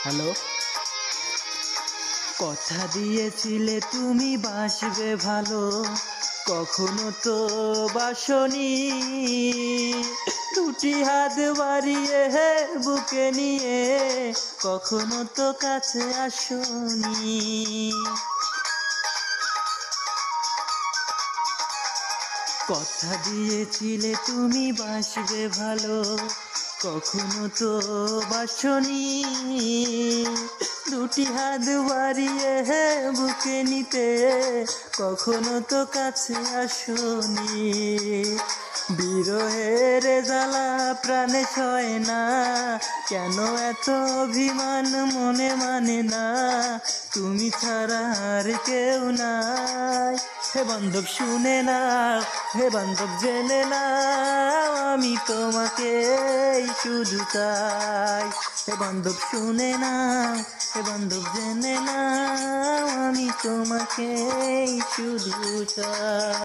Hello, কথা দিয়েছিলে তুমি বাসবে ভালো, কখনো তো বাসনি। দুটি হাত বাড়িয়ে বুকে নিয়ে কখনো তো কাছে আসনি। কথা দিয়েছিলে তুমি বাসবে ভালো, কখনো তো বাসনি। দুটি হাত বাড়িয়ে বুকে নিতে কখনো তো কাছে আসনি। বিরহের জ্বালা প্রাণে সয় না, কেন এত অভিমান মনে মানে না, তুমি ছাড়া আর কেউ নাই। হে বান্ধব শুনে নাও, হে বান্ধব জেনে নাও, আমি তোমাকে শুধু চাই। হে বান্ধব শুনে নাও, হে বান্ধব জেনে নাও, আমি তোমাকে শুধু চাই।